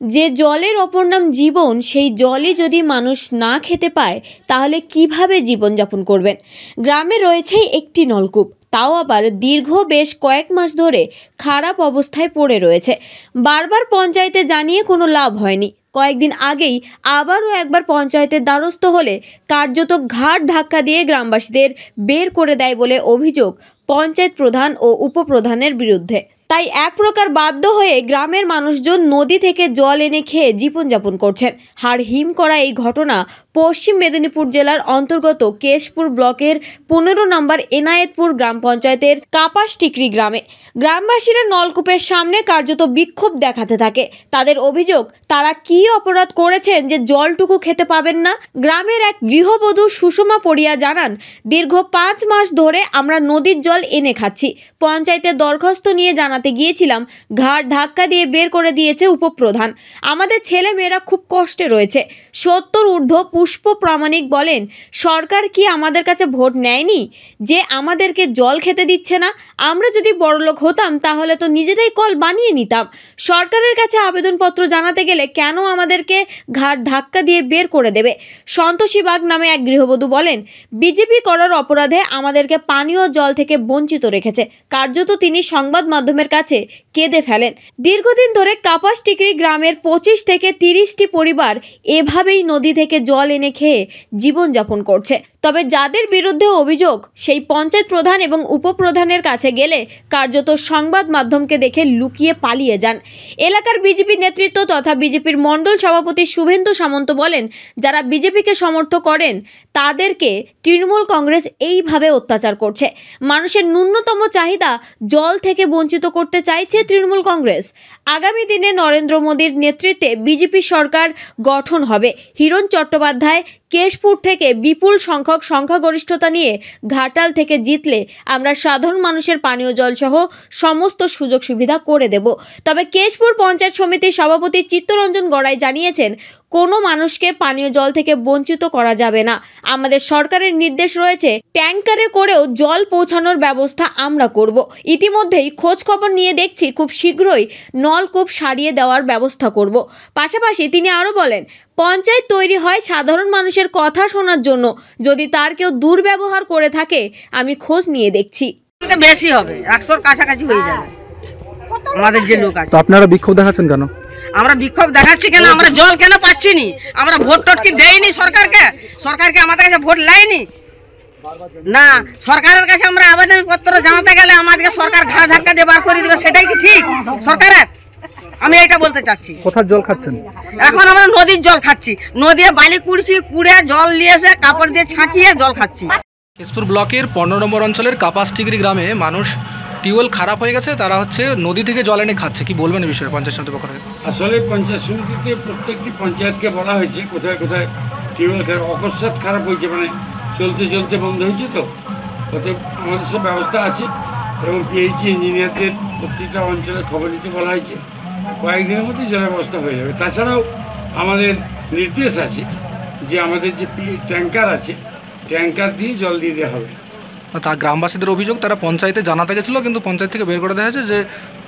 যে জলের অপর নাম জীবন, সেই জলই যদি মানুষ না খেতে পায় তাহলে কিভাবে জীবনযাপন করবেন? গ্রামে রয়েছে একটি নলকূপ, তাও আবার দীর্ঘ বেশ কয়েক মাস ধরে খারাপ অবস্থায় পড়ে রয়েছে। বারবার পঞ্চায়েতে জানিয়ে কোনো লাভ হয়নি। কয়েকদিন আগেই আবারও একবার পঞ্চায়েতের দ্বারস্থ হলে কার্যত ঘাট ধাক্কা দিয়ে গ্রামবাসীদের বের করে দেয় বলে অভিযোগ পঞ্চায়েত প্রধান ও উপপ্রধানের বিরুদ্ধে। তাই এক প্রকার বাধ্য হয়ে গ্রামের মানুষজন নদী থেকে জল এনে খেয়ে জীবনযাপন করছেন। হাড় হিম করা এই ঘটনা পশ্চিম মেদিনীপুর জেলার অন্তর্গত কেশপুর ব্লকের 15 নম্বর এনায়েতপুর গ্রাম পঞ্চায়েতের কাপাসটিকরি গ্রামে। গ্রামবাসীরা নলকূপের সামনে কার্যত বিক্ষোভ দেখাতে থাকে। তাদের অভিযোগ, তারা কি অপরাধ করেছেন যে জলটুকু খেতে পাবেন না। গ্রামের এক গৃহবধূ সুষমা পড়িয়া জানান, দীর্ঘ 5 মাস ধরে আমরা নদীর জল এনে খাচ্ছি। পঞ্চায়েতের দরখাস্ত নিয়ে জানাতে গিয়েছিলাম, ঘাট ধাক্কা দিয়ে বের করে দিয়েছে উপপ্রধান। আমাদের ছেলে মেয়েরা খুব কষ্টে রয়েছে। 70 ঊর্ধ্ব পুষ্প প্রামাণিক বলেন, সরকার কি আমাদের কাছে ভোট নেয়নি যে আমাদেরকে জল খেতে দিচ্ছে না? আমরা যদি বড়লোক হতাম তাহলে তো নিজেরাই কল বানিয়ে নিতাম। সরকারের কাছে আবেদনপত্র জানাতে গেলে কেন আমাদেরকে ঘাট ধাক্কা দিয়ে বের করে দেবে? সন্তোষী বাগ নামে এক গৃহবধূ বলেন, বিজেপি করার অপরাধে আমাদেরকে পানীয় জল থেকে বঞ্চিত রেখেছে। কার্যত তিনি সংবাদ মাধ্যমের কাছে কেঁদে ফেলেন। দীর্ঘদিন ধরে কাপাসটিকরি গ্রামের 25 থেকে 30টি পরিবার এভাবেই নদী থেকে জল এনে খেয়ে জীবনযাপন করছে। তবে যাদের বিরুদ্ধে অভিযোগ, সেই পঞ্চায়েত প্রধান এবং উপপ্রধানের কাছে গেলে কার্যত সংবাদ মাধ্যমকে দেখে লুকিয়ে পালিয়ে যান। এলাকার বিজেপি নেতৃত্ব তথা বিজেপির মণ্ডল সভাপতি শুভেন্দু সামন্ত বলেন, যারা বিজেপিকে সমর্থন করেন তাদেরকে তৃণমূল কংগ্রেস এইভাবে অত্যাচার করছে। মানুষের ন্যূনতম চাহিদা জল থেকে বঞ্চিত করতে চাইছে তৃণমূল কংগ্রেস। আগামী দিনে নরেন্দ্র মোদীর নেতৃত্বে বিজেপি সরকার গঠন হবে। হিরণ চট্টোপাধ্যায় কেশপুর থেকে বিপুল সংখ্যক সংখ্যাগরিষ্ঠতা নিয়ে ঘাটাল থেকে জিতলে আমরা সাধারণ মানুষের পানীয় জল সহ সমস্ত সুযোগ সুবিধা করে দেব। তবে কেশপুর পঞ্চায়েত সমিতির সভাপতি চিত্তরঞ্জন গড়াই জানিয়েছেন, কোনো মানুষকে পানীয় জল থেকে বঞ্চিত করা যাবে না। আমাদের সরকারের নির্দেশ রয়েছে, ট্যাঙ্কারে করেও জল পৌঁছানোর ব্যবস্থা আমরা করব। ইতিমধ্যেই খোঁজ খবর নিয়ে দেখছি খুব শীঘ্রই নলকূপ সারিয়ে দেওয়ার ব্যবস্থা করব। পাশাপাশি তিনি আরও বলেন, পঞ্চায়েত তৈরি হয় সাধারণ মানুষের কথা শোনার জন্য। যদি তার কেউ দুর্ব্যবহার করে থাকে আমি খোঁজ নিয়ে দেখছি। বেশি হবে, 100-র কাছাকাছি হয়ে যাবে আমাদের যে লোক আছে। আপনারা বিক্ষোভ দেখাচ্ছেন কেন? আমরা বিক্ষোভ দেখাচ্ছি কেন? আমরা জল কেন পাচ্ছি নি? আমরা ভোট টোট কি দেইনি সরকারকে? সরকারকে আমাদের কাছে ভোট লাইনি না। সরকারের কাছে আমরা আবেদনপত্র জানাতে গেলে আমাদেরকে সরকার ঘাট ধাক্কা দিয়ে বার করে দিবে, সেটাই কি ঠিক সরকারের? আমি এটা বলতে চাচ্ছি। কোথায় জল খাচ্ছেন? এখন আমরা নদীর জল খাচ্ছি। নদীতে বালি কুড়ছি, কুড়ে জল নিয়ে এসে কাপড় দিয়ে ছাঁকিয়ে জল খাচ্ছি। কেশপুর ব্লকের 15 নম্বর অঞ্চলের কাপাসটিকরি গ্রামে মানুষ টিউবওয়েল খারাপ হয়ে গেছে, তারা নদী থেকে জল এনে খাচ্ছে। কি বলবেন এই বিষয়ে পঞ্চায়েত সমিতির পক্ষ থেকে? আসলে পঞ্চায়েত সমিতিতে প্রত্যেকটি পঞ্চায়েতকে বলা হয়েছে কোথায় কোথায় টিউবওয়েল অকস্মাৎ খারাপ হয়েছে, মানে চলতে চলতে বন্ধ হয়েছে। তো ওতে আমাদের সব ব্যবস্থা আছে এবং পিএইচই ইঞ্জিনিয়ারদের প্রত্যেকটা অঞ্চলে খবর নিতে বলা হয়েছে। কয়েকদিনের মধ্যে জলের ব্যবস্থা হয়ে যাবে। তাছাড়াও আমাদের নির্দেশ আছে যে আমাদের যে ট্যাঙ্কার আছে, ট্যাঙ্কার দিয়ে জল দিয়ে দেওয়া হবে। তা গ্রামবাসীদের অভিযোগ, তারা পঞ্চায়েতে জানাতে গেছিলো কিন্তু পঞ্চায়েত থেকে বের করে দেওয়া হয়েছে যে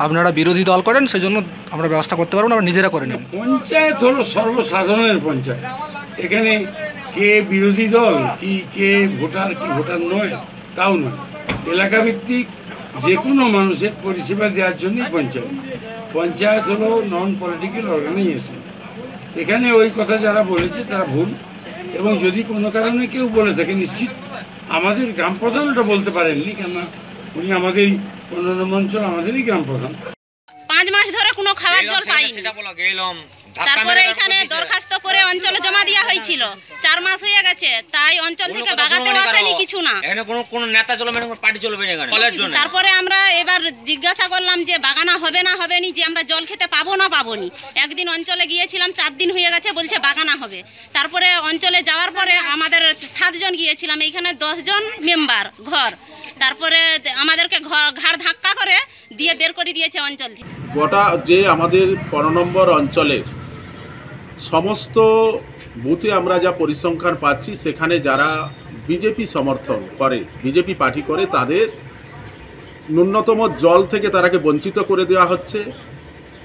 আপনারা বিরোধী দল করেন, সেই জন্য আমরা ব্যবস্থা করতে পারবো না, আমরা নিজেরা করে নেব। পঞ্চায়েত হলো সর্বসাধারণের পঞ্চায়েত। এখানে কে বিরোধী দল কি কে ভোটার কি ভোটার নয় তাও নয়। এলাকাভিত্তিক যে কোনো মানুষের পরিষেবা দেওয়ার জন্যই পঞ্চায়েত। পঞ্চায়েত হলো নন পলিটিক্যাল অর্গানাইজেশন। এখানে ওই কথা যারা বলেছে তারা ভুল, এবং যদি কোনো কারণে কেউ বলে থাকে নিশ্চিত আমাদের গ্রাম প্রধান ওটা বলতে পারেননি, কেননা উনি আমাদেরই 15 নম্বর অঞ্চল, আমাদেরই গ্রাম প্রধান। 5 মাস ধরে কোনো খাবার জল পাইনি। তারপরে এখানে দরখাস্ত করে অঞ্চলে জমা দেওয়া হয়েছিল, 4 মাস হয়ে গেছে, তাই অঞ্চল থেকে বাগাতে আসেনি কিছু না। এখানে কোনো নেতা চলবে না, কোনো পার্টি চলবে না এখানে জলের জন্য। তারপরে আমরা এবার জিজ্ঞাসা করলাম যে বাগানা হবে না হবেনি, যে আমরা জল খেতে পাবো না পাবোনি। একদিন অঞ্চলে গিয়েছিলাম, 4 দিন হয়ে গেছে, বলছে বাগানা হবে। তারপরে অঞ্চলে যাওয়ার পরে আমাদের 7 জন গিয়েছিলাম, এইখানে 10 জন মেম্বার ঘর। তারপরে আমাদেরকে ঘাড় ধাক্কা করে দিয়ে বের করে দিয়েছে অঞ্চল থেকে। গোটা যে আমাদের 15 নম্বর অঞ্চলের সমস্ত বুথে আমরা যা পরিসংখ্যান পাচ্ছি, সেখানে যারা বিজেপি সমর্থন করে, বিজেপি পার্টি করে, তাদের ন্যূনতম জল থেকে তারাকে বঞ্চিত করে দেওয়া হচ্ছে।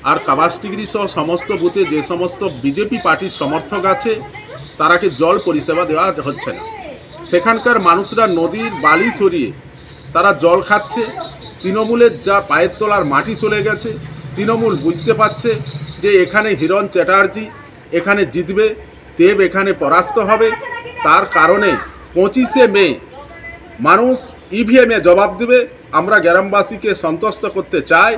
আর কাবাসটিগিরি সহ সমস্ত বুথে যে সমস্ত বিজেপি পার্টির সমর্থক আছে তারাকে জল পরিষেবা দেওয়া হচ্ছে না। সেখানকার মানুষরা নদীর বালি সরিয়ে তারা জল খাচ্ছে। তৃণমূলের যা পায়ের তলার মাটি চলে গেছে, তৃণমূল বুঝতে পারছে যে এখানে হিরণ চ্যাটার্জি এখানে জিতবে, দেব এখানে পরাস্ত হবে। তার কারণে 25শে মে মানুষ ইভিএমে জবাব দেবে। আমরা গ্রামবাসীকে সন্তুষ্ট করতে চাই।